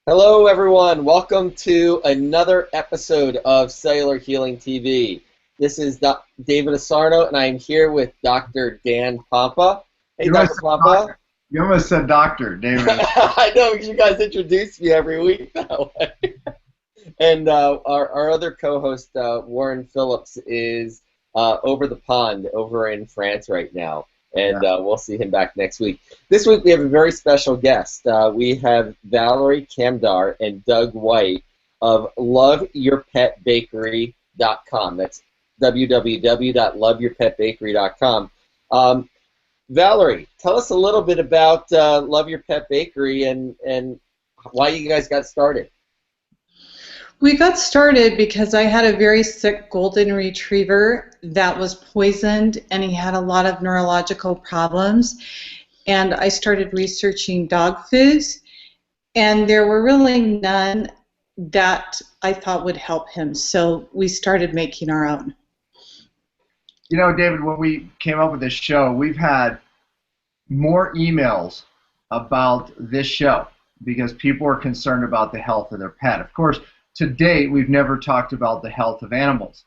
Hello, everyone. Welcome to another episode of Cellular Healing TV. This is David Asarno, and I'm here with Dr. Dan Pompa. Hey, You almost Dr. said Pompa. doctor. You almost said doctor, David. I know because you guys introduce me every week that way. And our other co-host, Warren Phillips, is over the pond over in France right now. And we'll see him back next week. This week we have a very special guest. We have Valerie Kamdar and Doug White of LoveYourPetBakery.com. That's www.loveyourpetbakery.com. Valerie, tell us a little bit about Love Your Pet Bakery and why you guys got started. We got started because I had a very sick golden retriever that was poisoned, and he had a lot of neurological problems. And I started researching dog foods, and there were really none that I thought would help him. So we started making our own. You know, David, when we came up with this show, we've had more emails about this show because people are concerned about the health of their pet. Of course, to date, we've never talked about the health of animals.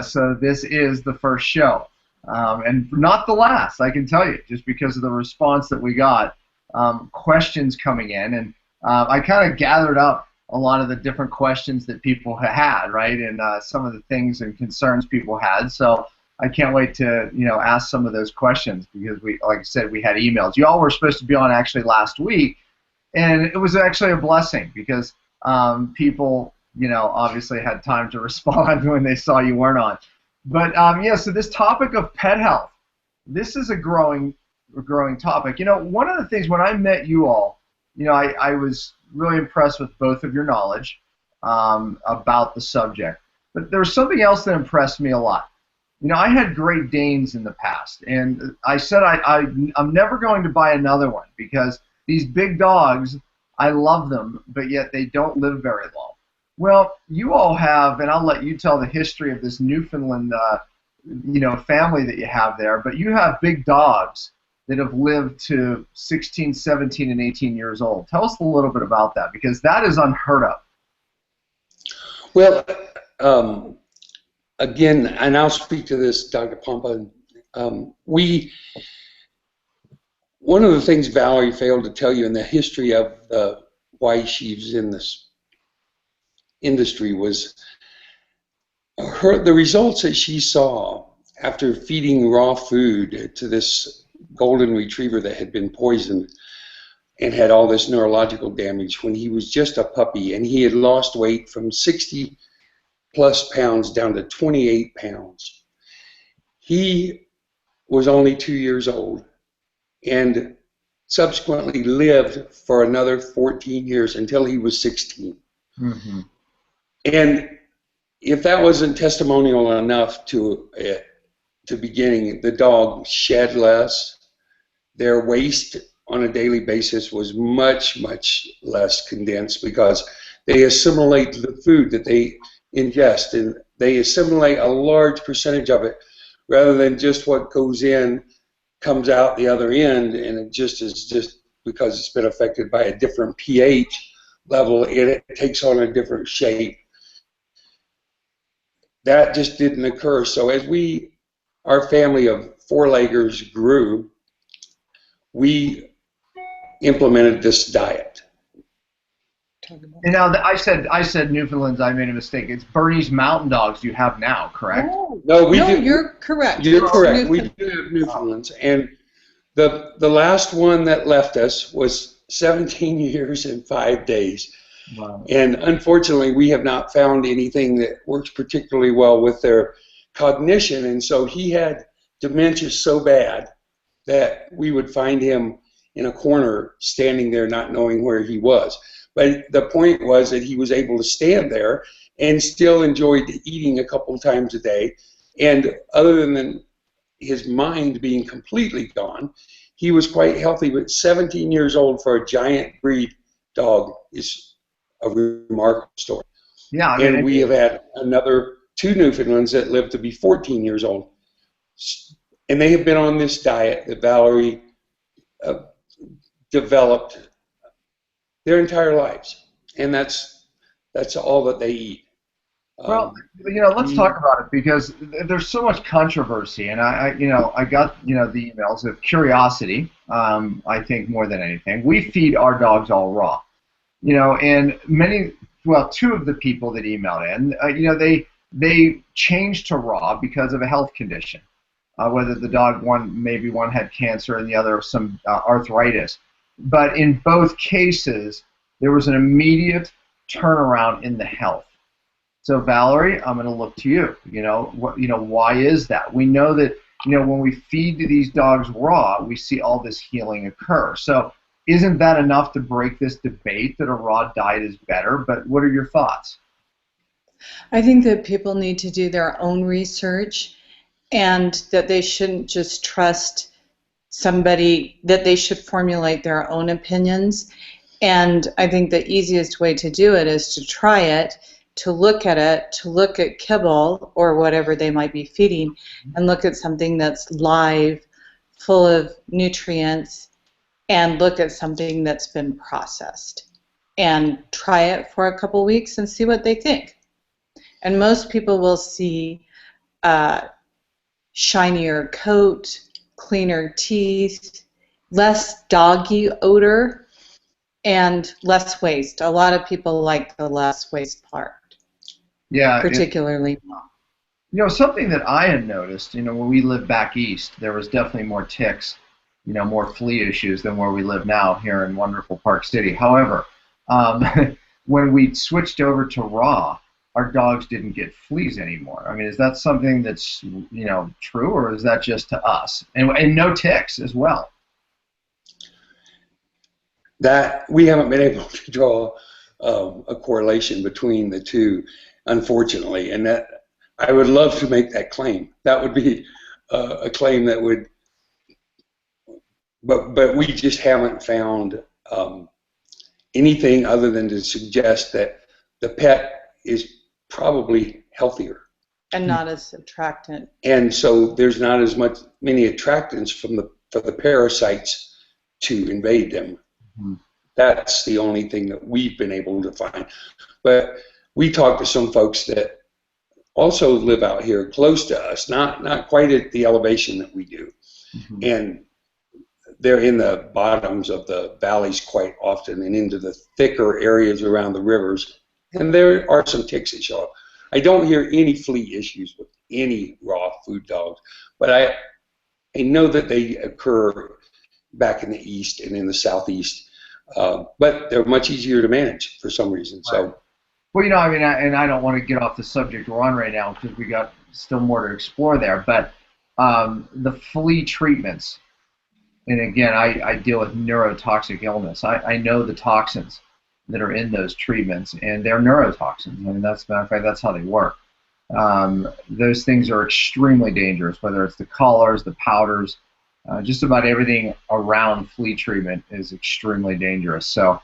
So this is the first show. And not the last, I can tell you, just because of the response that we got, questions coming in. And I kind of gathered up a lot of the different questions that people had, right, and some of the things and concerns people had. So I can't wait to, ask some of those questions because like I said, we had emails. You all were supposed to be on actually last week, and it was actually a blessing because people, obviously had time to respond when they saw you weren't on. But so this topic of pet health, this is a growing topic. One of the things when I met you all, I was really impressed with both of your knowledge about the subject. But there was something else that impressed me a lot. I had Great Danes in the past, and I said I'm never going to buy another one because these big dogs, I love them, but yet they don't live very long. Well, you all have, and I'll let you tell the history of this Newfoundland, family that you have there, but you have big dogs that have lived to 16, 17, and 18 years old. Tell us a little bit about that because that is unheard of. Well, again, and I'll speak to this, Dr. Pompa. One of the things Valerie failed to tell you in the history of why she's in this industry was the results that she saw after feeding raw food to this golden retriever that had been poisoned and had all this neurological damage when he was just a puppy, and he had lost weight from 60+ pounds down to 28 pounds. He was only 2 years old and subsequently lived for another 14 years until he was 16. Mm-hmm. And if that wasn't testimonial enough to beginning, the dog shed less. Their waste on a daily basis was much, much less condensed because they assimilate the food that they ingest, and they assimilate a large percentage of it rather than just what goes in comes out the other end, and it just because it's been affected by a different pH level, it takes on a different shape. That just didn't occur. So as our family of four-leggers grew, we implemented this diet. And now I said Newfoundlands. I made a mistake. It's Bernese Mountain Dogs you have now, correct? No, you're correct. You're correct. We do have Newfoundlands, and the last one that left us was 17 years and 5 days. Wow. And unfortunately, we have not found anything that works particularly well with their cognition. And so he had dementia so bad that we would find him in a corner standing there not knowing where he was. But the point was that he was able to stand there and still enjoyed eating a couple of times a day. And other than his mind being completely gone, he was quite healthy. But 17 years old for a giant breed dog is a remarkable story. Yeah, and we have had another 2 Newfoundlands that lived to be 14 years old. And they have been on this diet that Valerie developed their entire lives. and that's all that they eat. Well, let's talk about it because there's so much controversy, and I got the emails of curiosity. I think more than anything, we feed our dogs all raw, and two of the people that emailed in, they changed to raw because of a health condition, whether the dog one had cancer and the other some arthritis, but in both cases there was an immediate turnaround in the health. So Valerie, I'm going to look to you. Why is that? We know that when we feed these dogs raw, we see all this healing occur. So isn't that enough to break this debate that a raw diet is better? But what are your thoughts? I think that people need to do their own research, and that they shouldn't just trust somebody, that they should formulate their own opinions. And I think the easiest way to do it is to try it, to look at Kibble or whatever they might be feeding, and look at something that's live, full of nutrients, and look at something that's been processed. And try it for a couple weeks and see what they think. And most people will see shinier coat, cleaner teeth, less doggy odor, and less waste. A lot of people like the less waste part. Yeah, particularly. Something that I had noticed, when we lived back east, there was definitely more ticks, more flea issues than where we live now here in wonderful Park City. However, when we switched over to raw, our dogs didn't get fleas anymore. I mean, is that something that's true, or is that just to us? And no ticks as well. That we haven't been able to draw a correlation between the two, unfortunately, and that I would love to make that claim. That would be a claim that would, but we just haven't found anything other than to suggest that the pet is probably healthier and not as attractant. And so there's not as many attractants for the parasites to invade them. Mm-hmm. That's the only thing that we've been able to find. But we talked to some folks that also live out here close to us, not quite at the elevation that we do. Mm-hmm. And they're in the bottoms of the valleys quite often and into the thicker areas around the rivers. And there are some ticks that show up. I don't hear any flea issues with any raw food dogs, but I know that they occur back in the east and in the southeast. But they're much easier to manage for some reason. So, right. Well, I don't want to get off the subject we're on right now because we got still more to explore there. But the flea treatments, and again, I deal with neurotoxic illness. I know the toxins that are in those treatments, and they're neurotoxins. I mean, that's matter of fact, that's how they work. Those things are extremely dangerous, whether it's the collars, the powders. Just about everything around flea treatment is extremely dangerous. So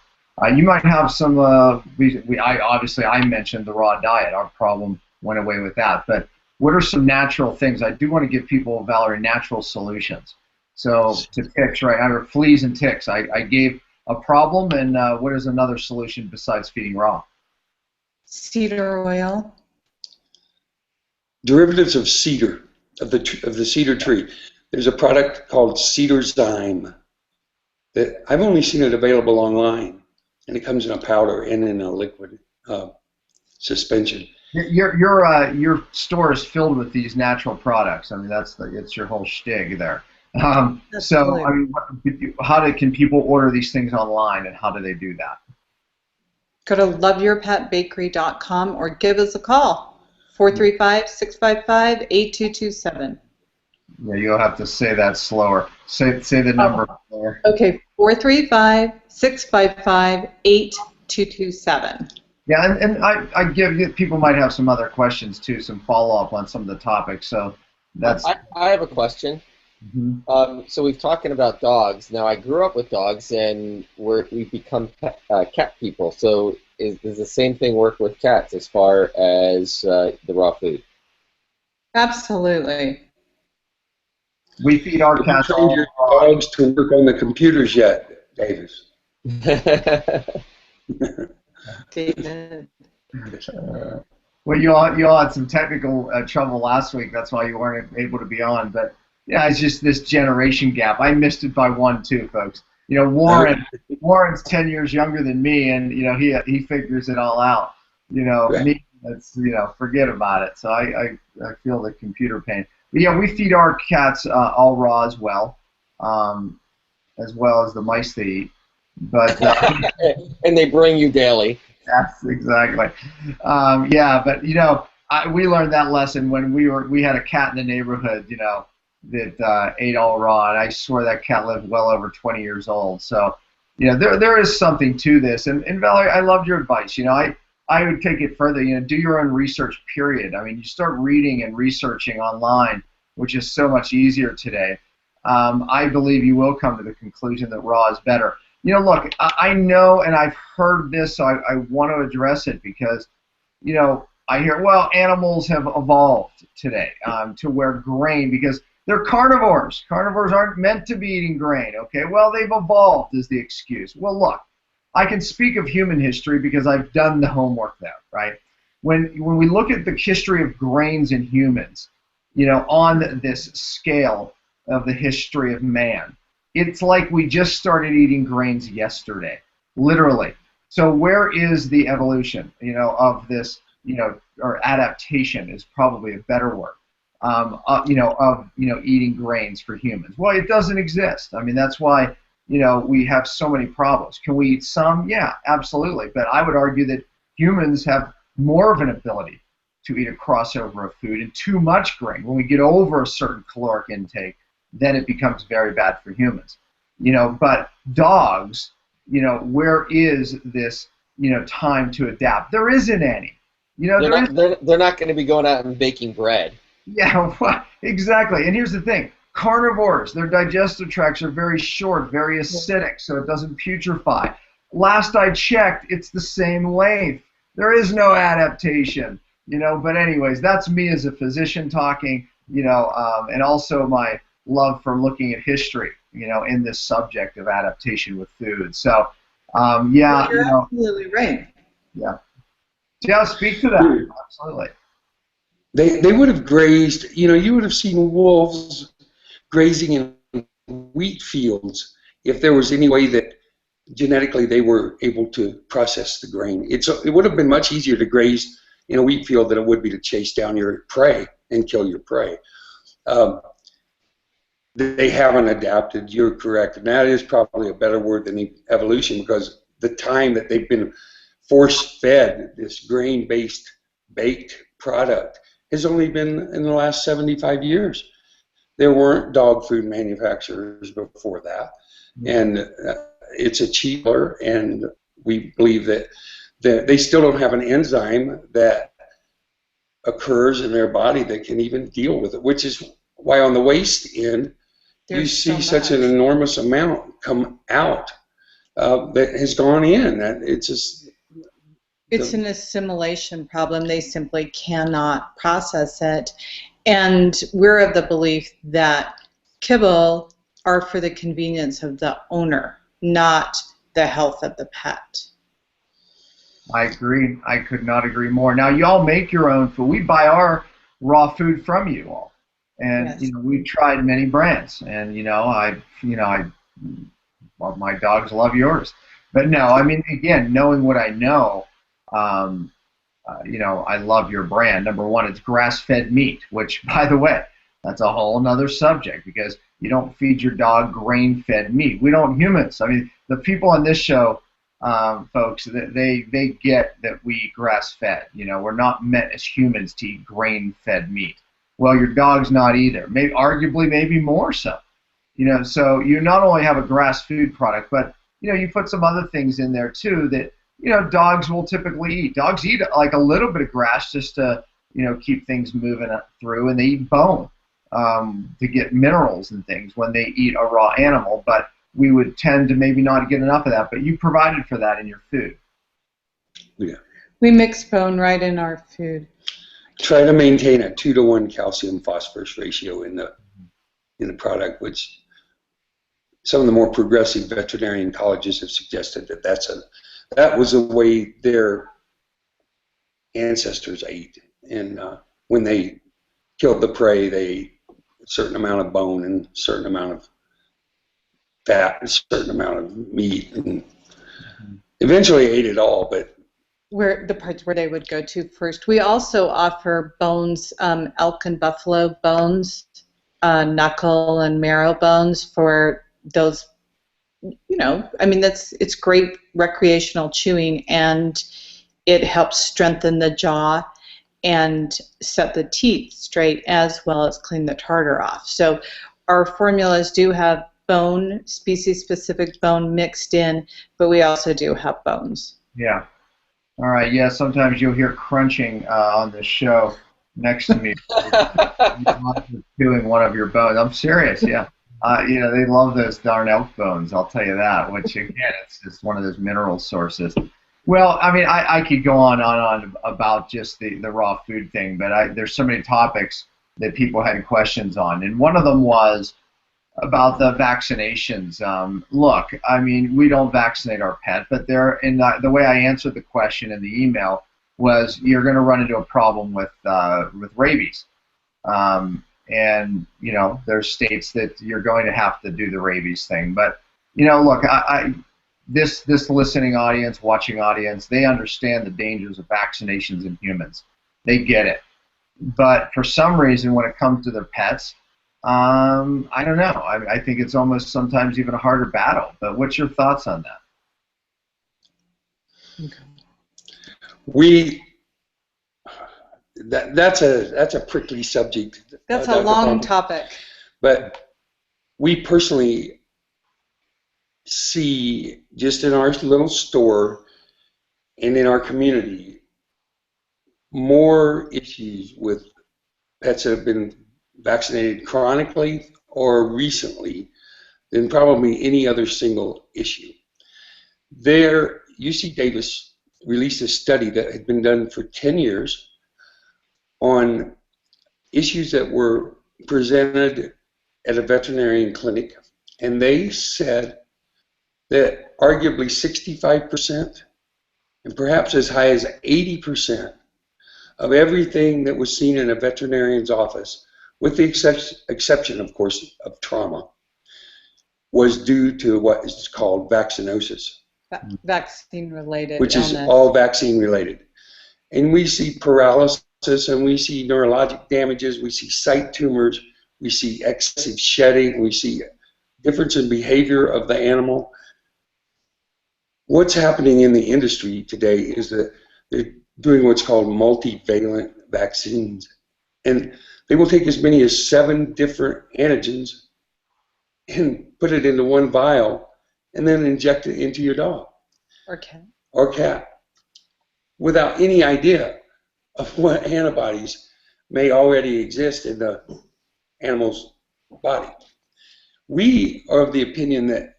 you might have some. I mentioned the raw diet. Our problem went away with that. But what are some natural things? I do want to give people, Valerie, natural solutions. So to ticks, right? Or fleas and ticks. I gave a problem, and what is another solution besides feeding raw? Cedar oil. Derivatives of cedar, of the cedar tree. There's a product called Cedar Zyme that I've only seen it available online, and it comes in a powder and in a liquid suspension. Your store is filled with these natural products. I mean, it's your whole shtick there. So, I mean, can people order these things online, and how do they do that? Go to loveyourpetbakery.com or give us a call, 435-655-8227. Yeah, you'll have to say that slower. Say the number slower. Okay, 435-655-8227. Yeah, and I give people might have some other questions too, some follow-up on some of the topics. So that's. I have a question. Mm-hmm. So we've talking about dogs. Now I grew up with dogs, and we've become cat people. So does the same thing work with cats as far as the raw food? Absolutely. We feed our cats. Have you trained your dogs to work on the computers yet, Davis? David. Well, you all had some technical trouble last week. That's why you weren't able to be on. But yeah, it's just this generation gap. I missed it by one too, folks. You know, Warren's 10 years younger than me, and you know he figures it all out. You know, me, that's forget about it. So I feel the computer pain. But yeah, we feed our cats all raw as well as the mice they eat. But and they bring you daily. Yes, exactly. Yeah, but we learned that lesson when we had a cat in the neighborhood, that ate all raw, and I swear that cat lived well over 20 years old. So, there is something to this. And Valerie, I loved your advice. I would take it further. Do your own research. Period. I mean, you start reading and researching online, which is so much easier today. I believe you will come to the conclusion that raw is better. Look, I know, and I've heard this, so I want to address it because, I hear, well, animals have evolved today to where grain, because they're carnivores. Carnivores aren't meant to be eating grain, okay? Well, they've evolved is the excuse. Well, look, I can speak of human history because I've done the homework there, right? When we look at the history of grains in humans, on this scale of the history of man, it's like we just started eating grains yesterday, literally. So where is the evolution, of this, or adaptation is probably a better word, of eating grains for humans? Well, it doesn't exist. I mean, that's why, we have so many problems. Can we eat some? Yeah, absolutely. But I would argue that humans have more of an ability to eat a crossover of food and too much grain. When we get over a certain caloric intake, then it becomes very bad for humans. But dogs, where is this, time to adapt? There isn't any. They're not going to be going out and baking bread. Yeah, well, exactly. And here's the thing. Carnivores, their digestive tracts are very short, very acidic, so it doesn't putrefy. Last I checked, it's the same length. There is no adaptation, But anyways, that's me as a physician talking, and also my love for looking at history, in this subject of adaptation with food. So, yeah, you're absolutely right. Yeah. Yeah, speak to that. Absolutely. They would have grazed, you would have seen wolves grazing in wheat fields if there was any way that genetically they were able to process the grain. It would have been much easier to graze in a wheat field than it would be to chase down your prey and kill your prey. They haven't adapted, you're correct, and that is probably a better word than evolution, because the time that they've been force-fed this grain-based baked product has only been in the last 75 years. There weren't dog food manufacturers before that, and it's a cheaper, and we believe that they still don't have an enzyme that occurs in their body that can even deal with it, which is why on the waste end, you see such an enormous amount come out that has gone in. It's an assimilation problem. They simply cannot process it. And we're of the belief that kibble are for the convenience of the owner, not the health of the pet. I agree. I could not agree more. Now, y'all make your own food. We buy our raw food from you all. And yes. We've tried many brands, and well, my dogs love yours. But no, I mean, again, knowing what I know, I love your brand. Number one, it's grass-fed meat, which, by the way, that's a whole another subject, because you don't feed your dog grain-fed meat. We don't humans. I mean, the people on this show, folks, they get that we eat grass-fed. We're not meant as humans to eat grain-fed meat. Well, your dog's not either. Maybe, arguably, maybe more so. So you not only have a grass food product, but you put some other things in there too that dogs will typically eat. Dogs eat like a little bit of grass just to keep things moving through, and they eat bone to get minerals and things when they eat a raw animal. But we would tend to maybe not get enough of that. But you provided for that in your food. Yeah. We mix bone right in our food. Try to maintain a 2-to-1 calcium phosphorus ratio in the product, which some of the more progressive veterinarian colleges have suggested that that's that was the way their ancestors ate. And when they killed the prey, they ate a certain amount of bone and a certain amount of fat and a certain amount of meat, and eventually ate it all. But Where the parts where they would go to first. We also offer bones, elk and buffalo bones, knuckle and marrow bones for those. I mean, it's great recreational chewing, and it helps strengthen the jaw and set the teeth straight, as well as clean the tartar off. So our formulas do have bone, species-specific bone mixed in, but we also do have bones. Yeah. All right. Yeah. Sometimes you'll hear crunching on the show next to me. Doing one of your bones. I'm serious. Yeah. They love those darn elk bones. I'll tell you that. Which again, it's just one of those mineral sources. Well, I mean, I could go on about just the raw food thing, but there's so many topics that people had questions on, and one of them was about the vaccinations. Look, I mean, we don't vaccinate our pet, but the way I answered the question in the email was you're going to run into a problem with rabies. And there's states that you're going to have to do the rabies thing. But look, this listening audience, watching audience, they understand the dangers of vaccinations in humans. They get it. But for some reason, when it comes to their pets, I don't know. I think it's almost sometimes even a harder battle. But what's your thoughts on that? That's a prickly subject. That's a long topic. But we personally see, just in our little store and in our community, more issues with pets that have been vaccinated chronically or recently than probably any other single issue. UC Davis released a study that had been done for 10 years on issues that were presented at a veterinarian clinic, and they said that arguably 65% and perhaps as high as 80% of everything that was seen in a veterinarian's office, with the exception, of course, of trauma, was due to what is called vaccinosis. Vaccine-related Which illness. is all vaccine-related. And we see paralysis, and we see neurologic damages, we see site tumors, we see excessive shedding, we see difference in behavior of the animal. What's happening in the industry today is that they're doing what's called multivalent vaccines. And they will take as many as 7 different antigens and put it into one vial and then inject it into your dog. Or cat. Without any idea of what antibodies may already exist in the animal's body. We are of the opinion that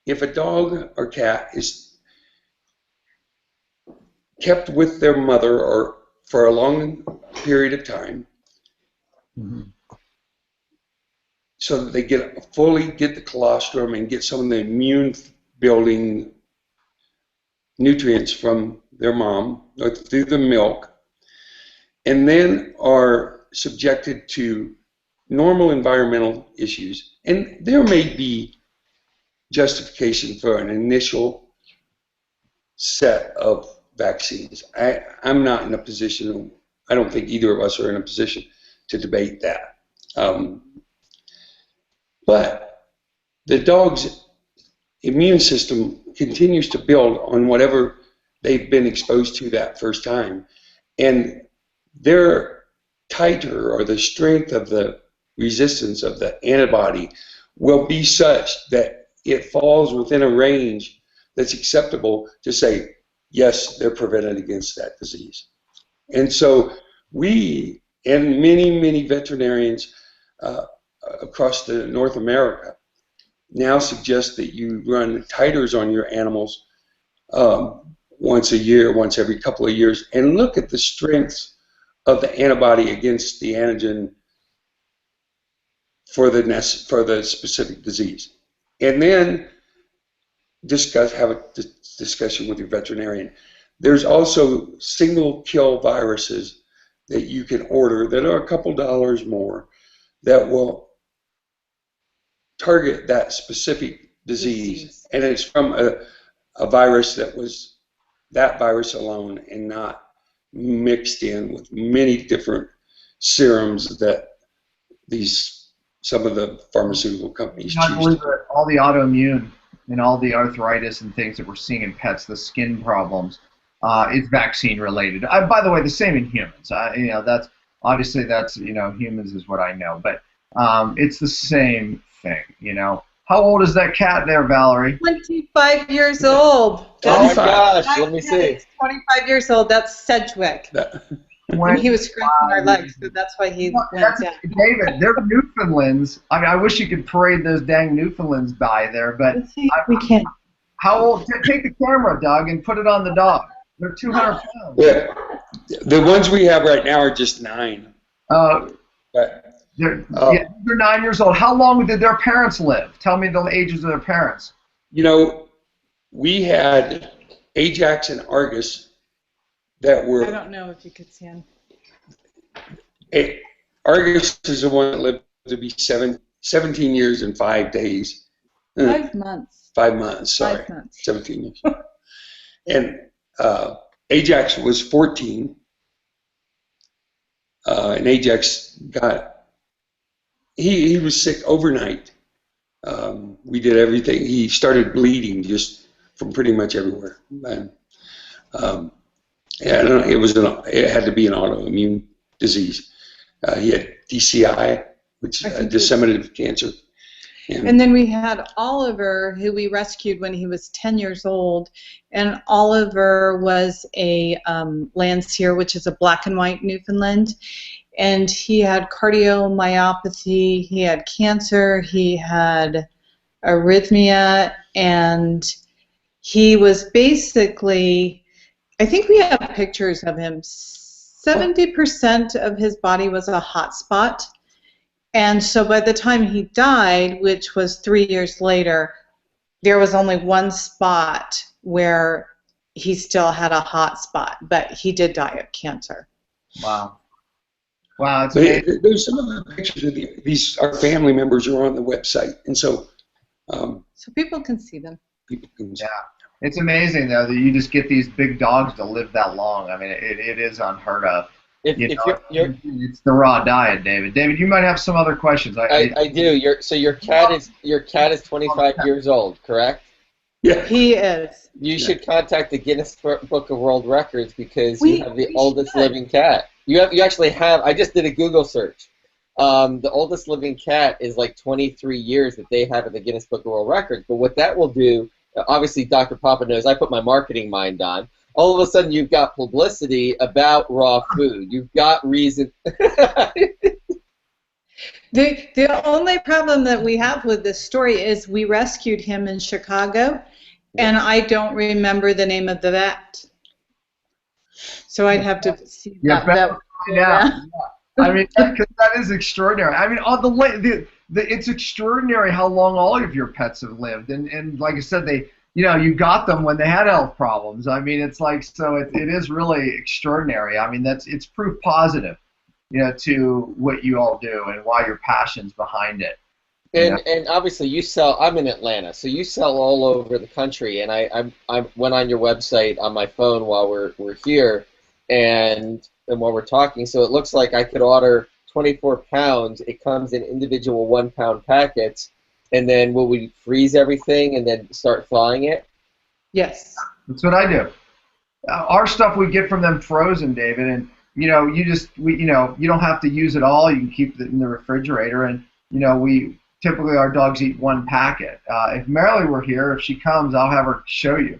if a dog or cat is kept with their mother or for a long period of time, so that they fully get the colostrum and get some of the immune building nutrients from their mom or through the milk, and then are subjected to normal environmental issues. And there may be justification for an initial set of vaccines. I'm not in a position, I don't think either of us are in a position to debate that. But the dog's immune system continues to build on whatever they've been exposed to that first time. And their titer, or the strength of the resistance of the antibody, will be such that it falls within a range that's acceptable to say, yes, they're prevented against that disease. And so we, and many, many veterinarians across North America, now suggest that you run titers on your animals once a year, once every couple of years, and look at the strengths of the antibody against the antigen for the specific disease. And then have a discussion with your veterinarian. There's also single kill viruses that you can order that are a couple dollars more that will target that specific disease. And it's from a virus that was that virus alone and not mixed in with many different serums that some of the pharmaceutical companies choose. I believe that all the autoimmune and all the arthritis and things that we're seeing in pets, the skin problems, is vaccine related. By the way, the same in humans. That's obviously humans is what I know, but it's the same thing. How old is that cat there, Valerie? 25 years old. Oh my gosh, let me see. 25 years old. That's Sedgwick. When he was scratching our legs, so that's why he went down. David, they're Newfoundlands. I mean, I wish you could parade those dang Newfoundlands by there, but Let's see if we can. How old? Take the camera, Doug, and put it on the dog. They're 200 pounds. Yeah. The ones we have right now are just 9. They're 9 years old. How long did their parents live? Tell me the ages of their parents. We had Ajax and Argus that were. I don't know if you could see him. Argus is the one that lived to be 17 years and 5 days. 5 months. 5 months, sorry. 5 months. 17 years. And Ajax was 14. And Ajax he was sick overnight. We did everything. He started bleeding just from pretty much everywhere. And, it had to be an autoimmune disease. He had DCI, which is disseminated cancer. And then we had Oliver, who we rescued when he was 10 years old. And Oliver was a Landseer, which is a black and white Newfoundland. And he had cardiomyopathy, he had cancer, he had arrhythmia, and he was basically, I think we have pictures of him, 70% of his body was a hot spot. And so by the time he died, which was 3 years later, there was only one spot where he still had a hot spot, but he did die of cancer. Wow. Wow, it's there's some of the pictures of our family members are on the website, and so people can see them. People can see. Yeah, it's amazing though that you just get these big dogs to live that long. I mean, it is unheard of. It's the raw diet, David. David, you might have some other questions. I do. Your cat is 25 years old, correct? Yeah. He is. You should contact the Guinness Book of World Records because you have the oldest living cat. You actually have. I just did a Google search. The oldest living cat is like 23 years that they have at the Guinness Book of World Records. But what that will do, obviously, Dr. Pompa knows. I put my marketing mind on. All of a sudden, you've got publicity about raw food. You've got reason. The only problem that we have with this story is we rescued him in Chicago, and I don't remember the name of the vet. So I'd have to see that. Yeah. I mean, that is extraordinary. I mean, it's extraordinary how long all of your pets have lived, and like I said, you got them when they had health problems. I mean, it's like it is really extraordinary. I mean, it's proof positive, to what you all do and why your passion's behind it. And obviously you sell. I'm in Atlanta, so you sell all over the country. And I went on your website on my phone while we're here, and while we're talking. So it looks like I could order 24 pounds. It comes in individual 1 pound packets, and then will we freeze everything and then start thawing it? Yes. That's what I do. Our stuff we get from them frozen, David, and you don't have to use it all. You can keep it in the refrigerator, and typically our dogs eat 1 packet. If Marilee were here, if she comes, I'll have her show you,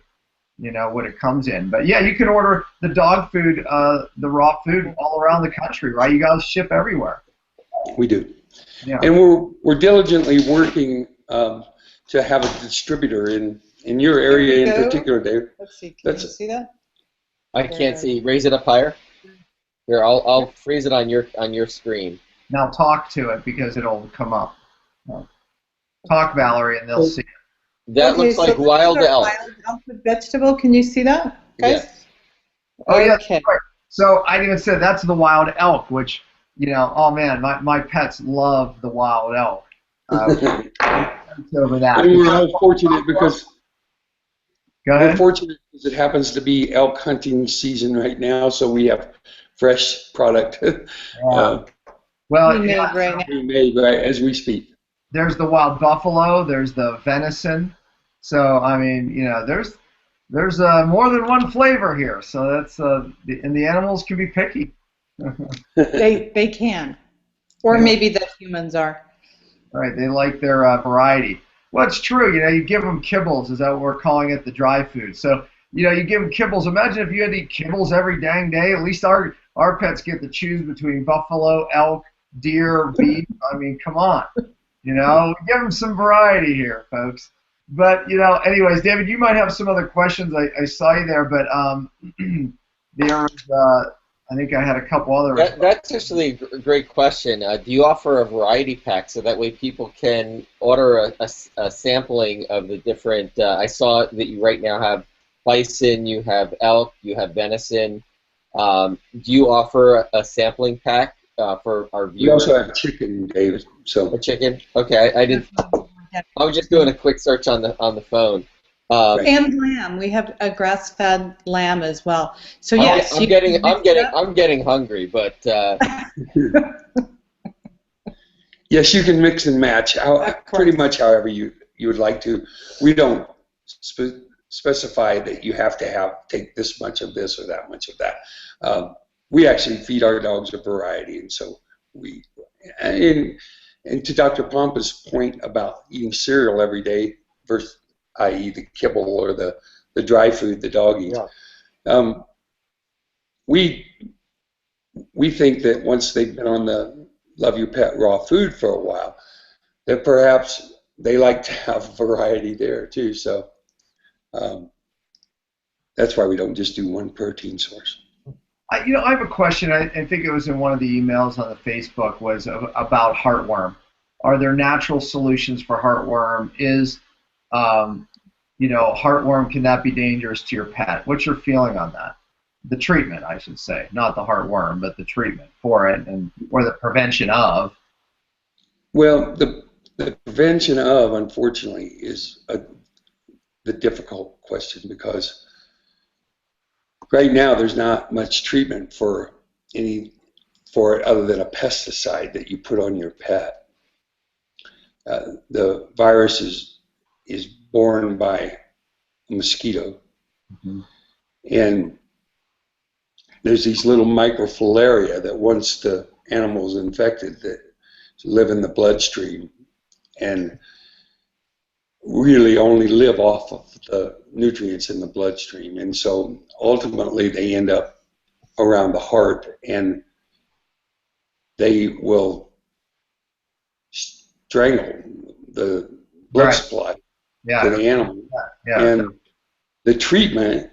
what it comes in. But yeah, you can order the dog food, the raw food all around the country, right? You guys ship everywhere. We do. Yeah. And we're diligently working to have a distributor in your area in particular, Dave. Let's see. Can you see that? I can't see. Raise it up higher. Here, I'll freeze it on your screen. Now talk to it because it'll come up. Talk, Valerie, and they'll see it. That Okay, looks so like this is wild our elk. wild elk with vegetable. Can you see that, guys? Yes. Oh yeah, Okay. right. So I didn't even say that's the wild elk, which oh man, my pets love the wild elk. Over that. And we're all fortunate because Go we're ahead. fortunate because it happens to be elk hunting season right now, so we have fresh product Well, We made right now. being made right as we speak. there's the wild buffalo, there's the venison. So I mean, there's more than one flavor here. So that's and the animals can be picky. They can, or Yeah. maybe the humans are. Right, they like their variety. Well, it's true. You give them kibbles, is that what we're calling it, the dry food. So, you give them kibbles. Imagine if you had to eat kibbles every dang day. At least our pets get to choose between buffalo, elk, deer, beef. I mean, come on. Give them some variety here, folks. But, anyways, David, you might have some other questions. I saw you there, but I think I had a couple other. That's actually a great question. Do you offer a variety pack so that way people can order a sampling of the different? I saw that you right now have bison, you have elk, you have venison. Do you offer a sampling pack for our We viewers? also have chicken, David. So A chicken? Okay, I didn't. I was just doing a quick search on the phone. And lamb. We have a grass-fed lamb as well. So yes, I'm getting hungry, but yes, you can mix and match pretty much however you would like to. We don't specify that you have to take this much of this or that much of that. We actually feed our dogs a variety, and so and to Dr. Pompa's point about eating cereal every day versus, i.e., the kibble or the dry food the dog eats. yeah. We think that once they've been on the Love Your Pet raw food for a while, that perhaps they like to have variety there too. So that's why we don't just do one protein source. I have a question. I think it was in one of the emails on the Facebook was about heartworm. Are there natural solutions for heartworm? Heartworm, can that be dangerous to your pet? What's your feeling on that? The treatment, I should say, not the heartworm, but the treatment for it or the prevention of. Well, the prevention of, unfortunately, is the difficult question because right now there's not much treatment for it other than a pesticide that you put on your pet. The virus is born by a mosquito, and there's these little microfilaria that once the animal is infected that live in the bloodstream and really only live off of the nutrients in the bloodstream, and so ultimately they end up around the heart and they will strangle the blood supply to the animal. And the treatment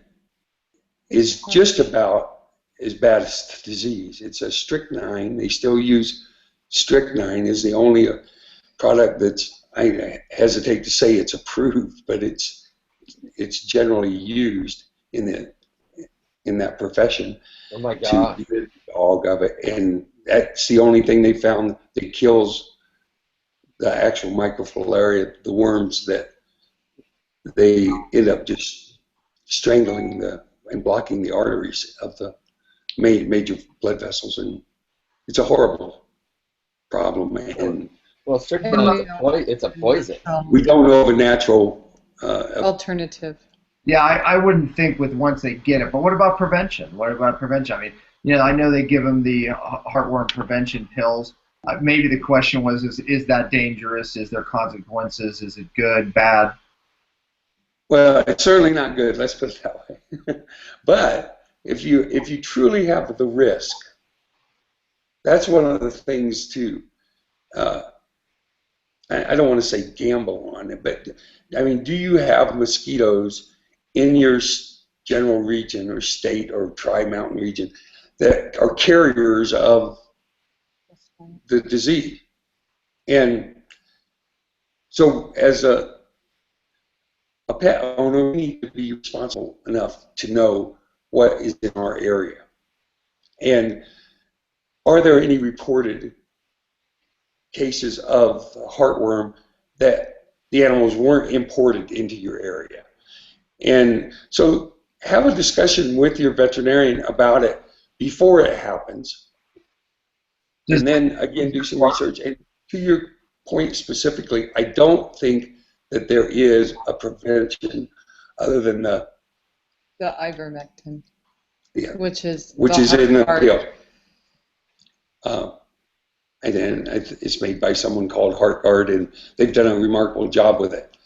is just about as bad as the disease. It's a strychnine. They still use strychnine is the only product that's, I hesitate to say it's approved, but it's generally used in that profession. Oh my God. To rid the dog of it, and that's the only thing they found that kills the actual microfilaria, the worms that they end up just strangling and blocking the arteries of the major blood vessels, and it's a horrible problem. And well, strychnine, it's a poison. we don't know of a natural alternative. Yeah, I wouldn't think with once they get it, but what about prevention? I mean, I know they give them the heartworm prevention pills. Maybe the question was, is that dangerous? Is there consequences? Is it good, bad? Well, it's certainly not good. Let's put it that way. But if you truly have the risk, that's one of the things too. I don't want to say gamble on it, but I mean, do you have mosquitoes in your general region or state or tri-mountain region that are carriers of the disease? And so as a a pet owner, we need to be responsible enough to know what is in our area. And are there any reported cases of heartworm that the animals weren't imported into your area? And so have a discussion with your veterinarian about it before it happens. And then, again, do some research. And to your point specifically, I don't think that there is a prevention other than the ivermectin, yeah, which is in the pill. And then it's made by someone called HeartGuard, and they've done a remarkable job with it.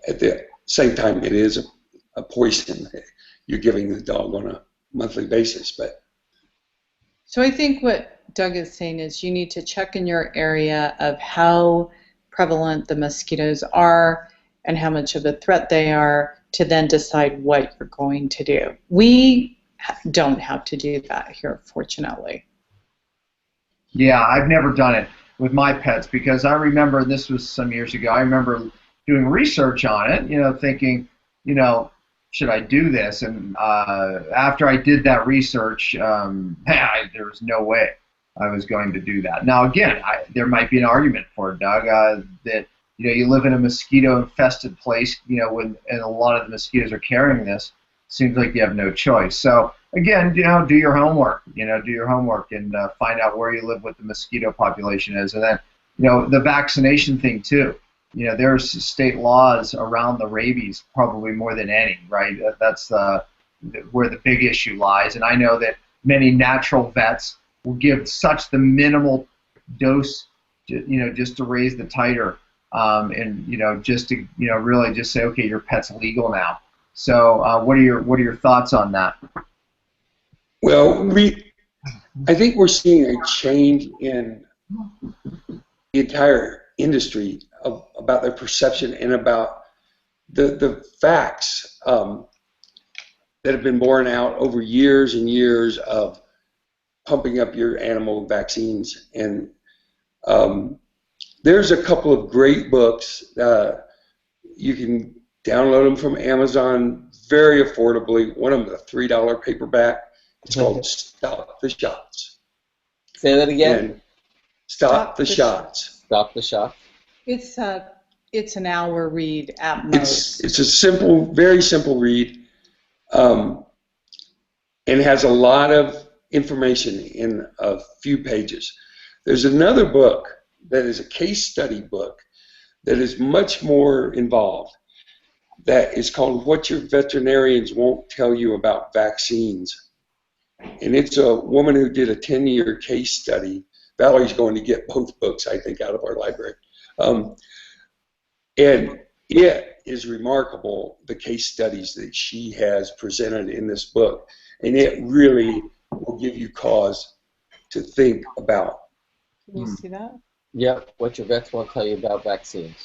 At the same time, it is a poison that you're giving the dog on a monthly basis. But so I think what Doug is saying is you need to check in your area of how prevalent the mosquitoes are and how much of a threat they are to then decide what you're going to do. We don't have to do that here, fortunately. Yeah, I've never done it with my pets because I remember, this was some years ago, I remember doing research on it, thinking, should I do this? And after I did that research, there was no way I was going to do that. Now, again, there might be an argument for it, Doug, that you live in a mosquito-infested place, and a lot of the mosquitoes are carrying this. Seems like you have no choice. So again, do your homework. Do your homework and find out where you live, what the mosquito population is, and then the vaccination thing too. There's state laws around the rabies, probably more than any, right? That's where the big issue lies. And I know that many natural vets will give such the minimal dose, just to raise the titer, and just to really just say, okay, your pet's legal now. So what are your thoughts on that? Well, I think we're seeing a change in the entire industry about their perception and about the facts that have been borne out over years and years of pumping up your animal with vaccines. And there's a couple of great books. You can download them from Amazon very affordably. One of them is a $3 paperback. It's called Stop the Shots. Say that again. And Stop the Shots. Stop the Shots. It's an hour read at most. It's a simple, very simple read, and has a lot of information in a few pages. There's another book that is a case study book that is much more involved, that is called What Your Veterinarians Won't Tell You About Vaccines. And it's a woman who did a 10-year case study. Valerie's going to get both books, I think, out of our library. And it is remarkable, the case studies that she has presented in this book. And it really will give you cause to think about. Can you see that? Yep, What Your Vets Won't Tell You About Vaccines.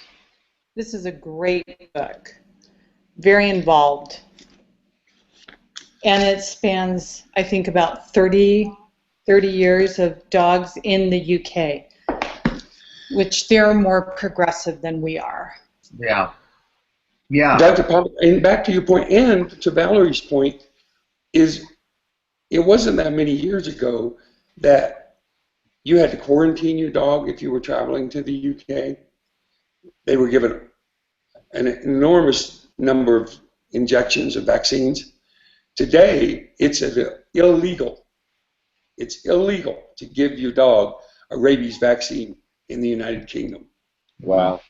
This is a great book. Very involved. And it spans, I think, about 30 years of dogs in the UK, which they're more progressive than we are. Yeah. Yeah. Dr. Pompa, and back to your point, and to Valerie's point, is it wasn't that many years ago that you had to quarantine your dog if you were traveling to the UK. They were given an enormous number of injections of vaccines. Today, it's illegal. It's illegal to give your dog a rabies vaccine in the United Kingdom. Wow.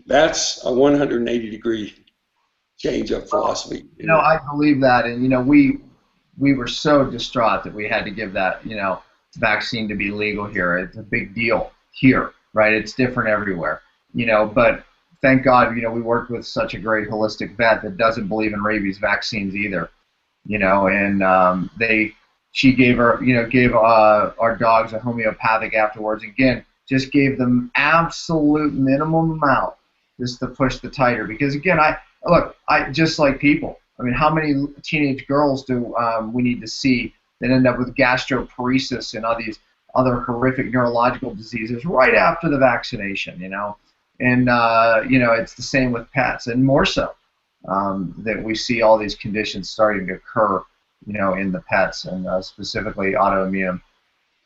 That's a 180-degree change of philosophy. I believe that, and we were so distraught that we had to give that vaccine to be legal here. It's a big deal here, right? It's different everywhere, but thank God, we worked with such a great holistic vet that doesn't believe in rabies vaccines either, and she gave our dogs a homeopathic afterwards. Again, just gave them absolute minimum amount just to push the titer, because again, I just like people. I mean, how many teenage girls do we need to see that end up with gastroparesis and all these other horrific neurological diseases right after the vaccination, and it's the same with pets, and more so. that we see all these conditions starting to occur, in the pets, and specifically autoimmune.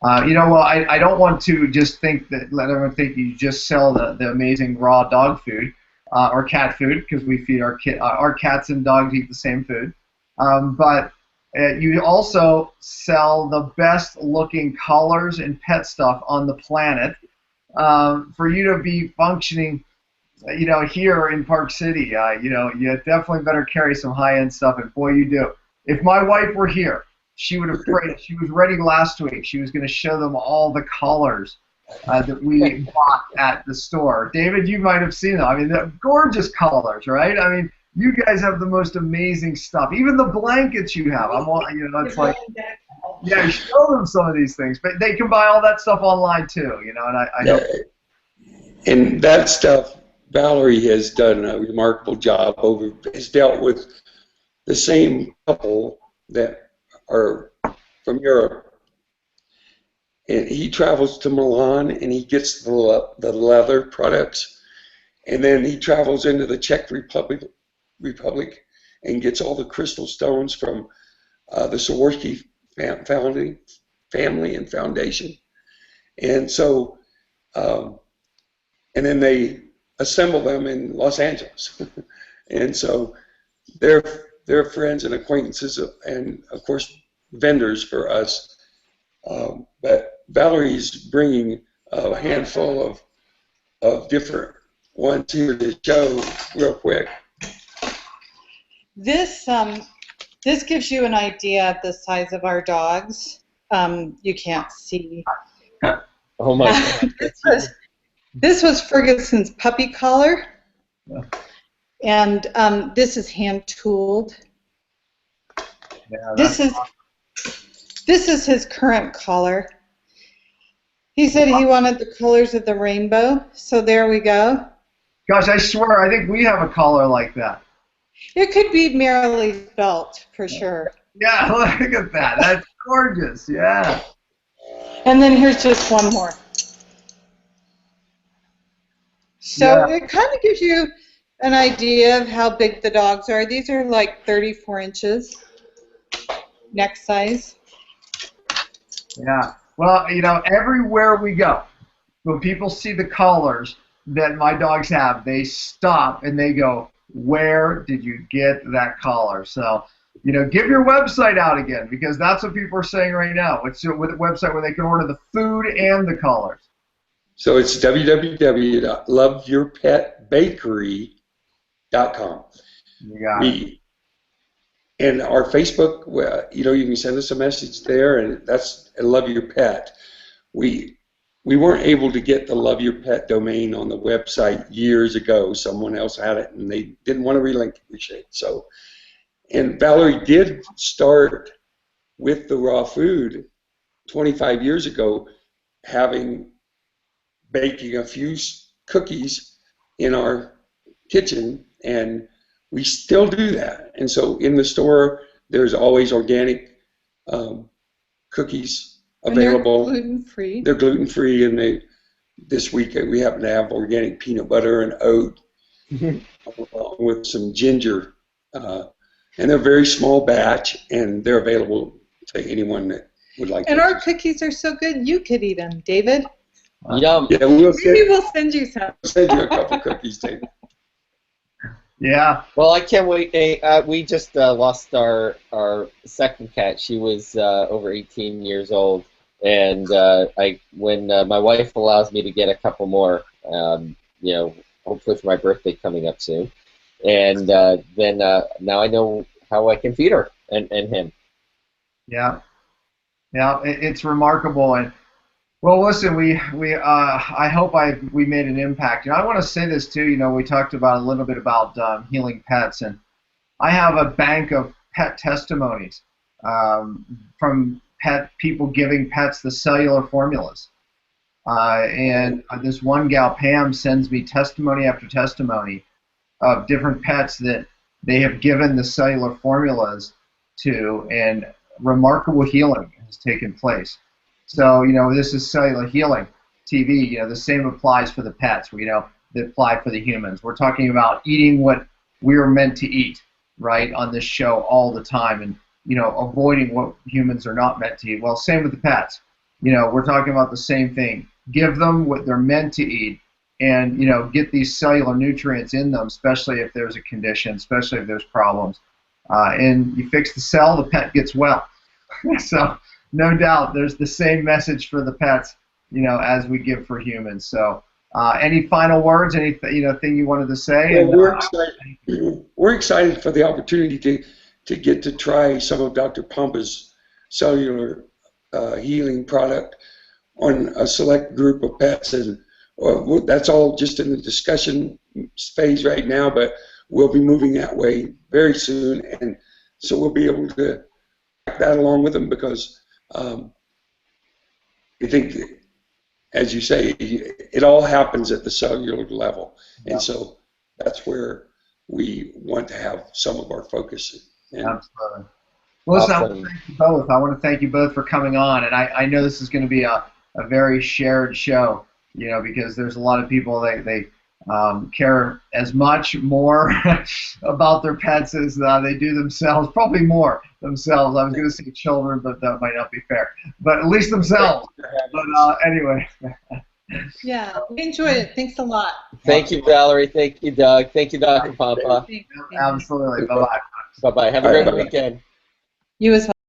Well, I don't want to just let everyone think you just sell the amazing raw dog food or cat food, because we feed our cats and dogs eat the same food. But you also sell the best looking collars and pet stuff on the planet for you to be functioning, here in Park City. You definitely better carry some high-end stuff, and boy, you do. If my wife were here, she would have prayed. She was ready last week. She was going to show them all the collars that we bought at the store. David, you might have seen them. I mean, they're gorgeous collars, right? I mean, you guys have the most amazing stuff. Even the blankets you have. It's like, yeah, show them some of these things. But they can buy all that stuff online too, and I know. And that stuff, Valerie has done a remarkable job has dealt with the same couple that are from Europe, and he travels to Milan and he gets the leather products, and then he travels into the Czech Republic and gets all the crystal stones from the Swarovski family and foundation, and so and then they assemble them in Los Angeles, and so they're friends and acquaintances, and of course vendors for us. But Valerie's bringing a handful of different ones here to show real quick. This gives you an idea of the size of our dogs. You can't see. Oh my God. This was Ferguson's puppy collar. Yeah. And this is hand tooled. Yeah, this is his current collar. He said he wanted the colors of the rainbow, so there we go. Gosh, I swear, I think we have a collar like that. It could be Marilee's belt for sure. Yeah, look at that. That's gorgeous. Yeah. And then here's just one more. So it kind of gives you an idea of how big the dogs are. These are like 34 inches neck size. Yeah. Well, everywhere we go, when people see the collars that my dogs have, they stop and they go, "Where did you get that collar?" So, give your website out again, because that's what people are saying right now. What's your website where they can order the food and the collars? So it's www.loveyourpetbakery.com. You got it. And our Facebook, you can send us a message there, and that's Love Your Pet. We weren't able to get the Love Your Pet domain on the website years ago. Someone else had it, and they didn't want to relinquish it. So, and Valerie did start with the raw food 25 years ago, baking a few cookies in our kitchen, and we still do that. And so in the store, there's always organic cookies available. And they're gluten-free. They're gluten-free, and this week we happen to have organic peanut butter and oat along with some ginger. And they're very small batch, and they're available to anyone that would like and them. Our cookies are so good, you could eat them, David. Yum. Yeah, we'll send you some. We'll send you a couple cookies, David. Yeah. Well, I can't wait. We just lost our second cat. She was over 18 years old, and when my wife allows me to get a couple more, hopefully for my birthday coming up soon, and then now I know how I can feed her and him. Yeah. Yeah, it's remarkable. And well, listen, I hope we made an impact. I want to say this too. We talked about a little bit about healing pets, and I have a bank of pet testimonies from people giving pets the cellular formulas. And this one gal, Pam, sends me testimony after testimony of different pets that they have given the cellular formulas to, and remarkable healing has taken place. So, this is Cellular Healing TV. The same applies for the pets, that apply for the humans. We're talking about eating what we are meant to eat, right, on this show all the time, and avoiding what humans are not meant to eat. Well, same with the pets. We're talking about the same thing. Give them what they're meant to eat, and get these cellular nutrients in them, especially if there's a condition, especially if there's problems. And you fix the cell, the pet gets well. So no doubt, there's the same message for the pets, as we give for humans. So any final words? Any thing you wanted to say? Well, we're excited for the opportunity to get to try some of Dr. Pompa's cellular healing product on a select group of pets, and that's all just in the discussion phase right now, but we'll be moving that way very soon, and so we'll be able to track that along with them, because I think, as you say, it all happens at the cellular level, and so that's where we want to have some of our focus. Absolutely. Well, listen, I want to thank you both. I want to thank you both for coming on, and I know this is going to be a very shared show, because there's a lot of people they care as much more about their pets as they do themselves, probably more themselves. I was going to say children, but that might not be fair. But at least themselves. But anyway. Yeah, we enjoyed it. Thanks a lot. Thank you, Valerie. Thank you, Doug. Thank you, Dr. Pompa. Absolutely. Bye-bye. Bye-bye. Have a great weekend. You as well.